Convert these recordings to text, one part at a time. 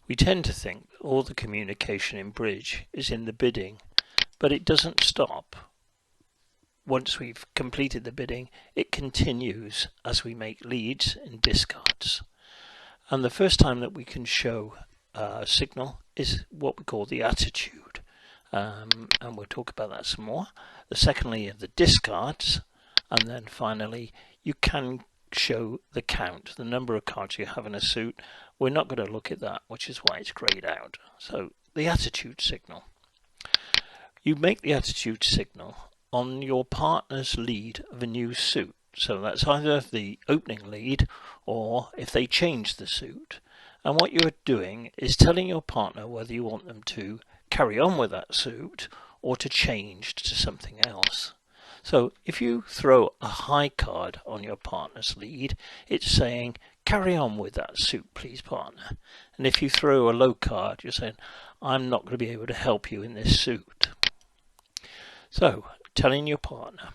We tend to think all the communication in bridge is in the bidding, but it doesn't stop. Once we've completed the bidding, it continues as we make leads and discards. And the first time that we can show a signal is what we call the attitude. And we'll talk about that some more. Secondly, the discards, and then finally you can show the count, the number of cards you have in a suit. We're not going to look at that, which is why it's grayed out. So the attitude signal. You make the attitude signal on your partner's lead of a new suit. So that's either the opening lead or if they change the suit. And what you're doing is telling your partner whether you want them to carry on with that suit or to change to something else. So if you throw a high card on your partner's lead, it's saying, carry on with that suit, please, partner. And if you throw a low card, you're saying, I'm not going to be able to help you in this suit. So, telling your partner.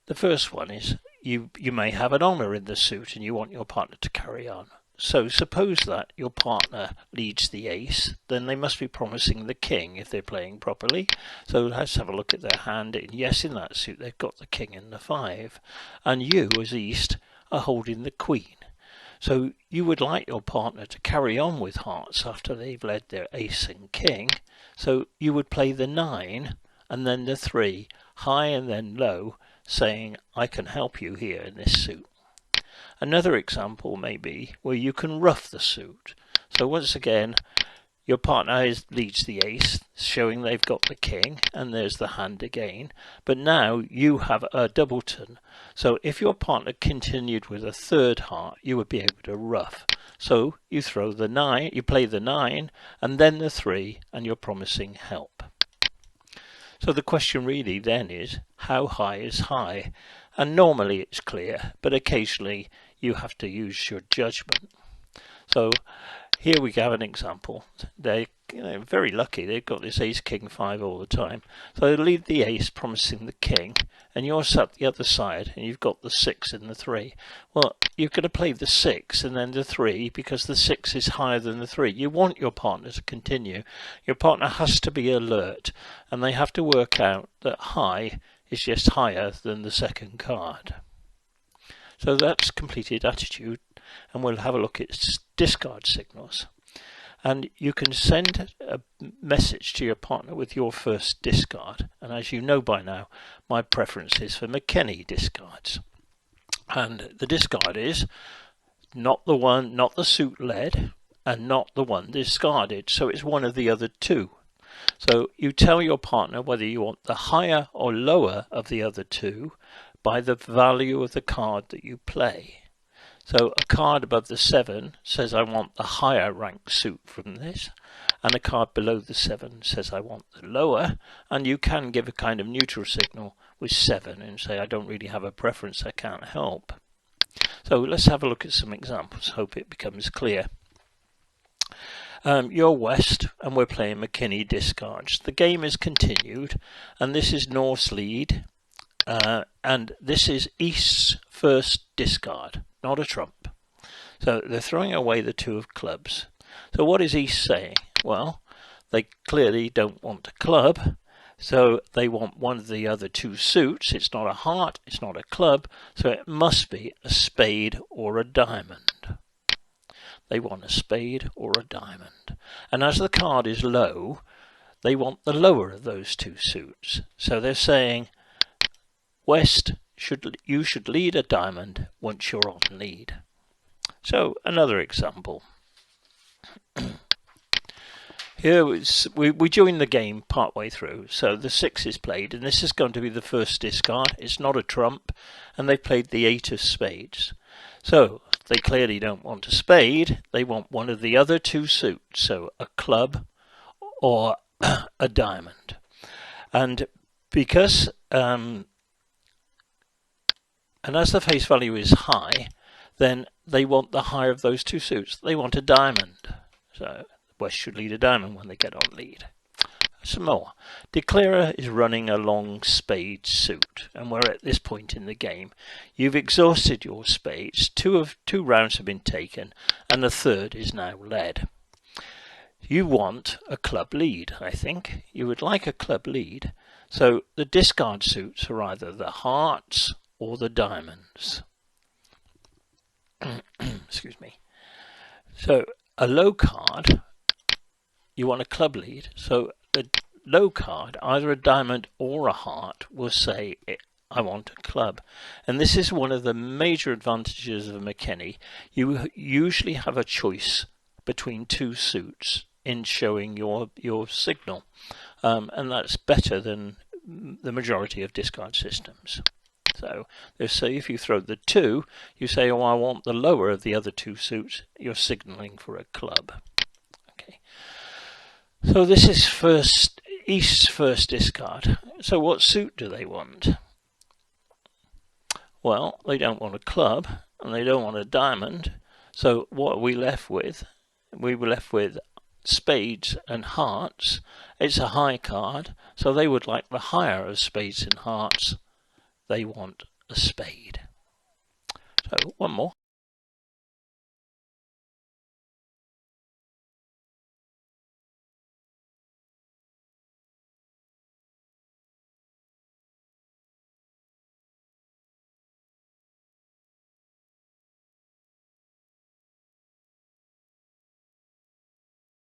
The first one is, you may have an honor in the suit and you want your partner to carry on. So suppose that your partner leads the ace, then they must be promising the king if they're playing properly. So let's have a look at their hand. Yes, in that suit they've got the king and the 5, and you as East are holding the queen. So you would like your partner to carry on with hearts after they've led their ace and king. So you would play the 9 and then the 3, high and then low, saying, I can help you here in this suit. Another example may be where you can ruff the suit. So once again, your partner leads the ace, showing they've got the king, and there's the hand again. But now you have a doubleton. So if your partner continued with a 3rd heart, you would be able to ruff. So you throw the 9, you play the 9, and then the 3, and you're promising help. So the question really then is, how high is high? And normally it's clear, but occasionally you have to use your judgment. So here we have an example. They're very lucky. They've got this ace, king, 5 all the time. So they lead the ace, promising the king, and you're sat the other side, and you've got the 6 and the 3. Well, you're going to play the 6 and then the 3 because the 6 is higher than the 3. You want your partner to continue. Your partner has to be alert, and they have to work out that high is just higher than the second card. So that's completed attitude, and we'll have a look at discard signals. And you can send a message to your partner with your first discard, and as you know by now, my preference is for McKenny Discards. And the discard is not the suit led and not the one discarded, so it's one of the other two. So you tell your partner whether you want the higher or lower of the other two by the value of the card that you play. So a card above the 7 says I want the higher rank suit from this, and a card below the 7 says I want the lower, and you can give a kind of neutral signal with 7 and say I don't really have a preference, I can't help. So let's have a look at some examples, hope it becomes clear. You're West and we're playing McKenny Discards. The game is continued, and this is North's lead, and this is East's first discard, not a trump. So they're throwing away the 2 of clubs. So what is East saying? Well, they clearly don't want a club, so they want one of the other 2 suits. It's not a heart, it's not a club, so it must be a spade or a diamond. They want a spade or a diamond. And as the card is low, they want the lower of those 2 suits. So they're saying, West, you should lead a diamond once you're on lead. So another example. Here we join the game partway through. So the 6 is played, and this is going to be the first discard. It's not a trump, and they played the 8 of spades. So they clearly don't want a spade. They want one of the other 2 suits, so a club or a diamond. And because and as the face value is high, then they want the higher of those 2 suits. They want a diamond. So West should lead a diamond when they get on lead. some more. Declarer is running a long spade suit, and we're at this point in the game. You've exhausted your spades. Two rounds have been taken, and the third is now led. You want a club lead, I think. You would like a club lead. So the discard suits are either the hearts or the diamonds. Excuse me. So a low card, you want a club lead. So the low card, either a diamond or a heart, will say, I want a club. And this is one of the major advantages of McKenny. You usually have a choice between two suits in showing your signal. And that's better than the majority of discard systems. So they say if you throw the 2, you say, oh, I want the lower of the other 2 suits. You're signaling for a club. Okay. So this is East's first discard. So what suit do they want? Well, they don't want a club and they don't want a diamond. So what are we left with? We were left with spades and hearts. It's a high card, so they would like the higher of spades and hearts. They want a spade. So one more.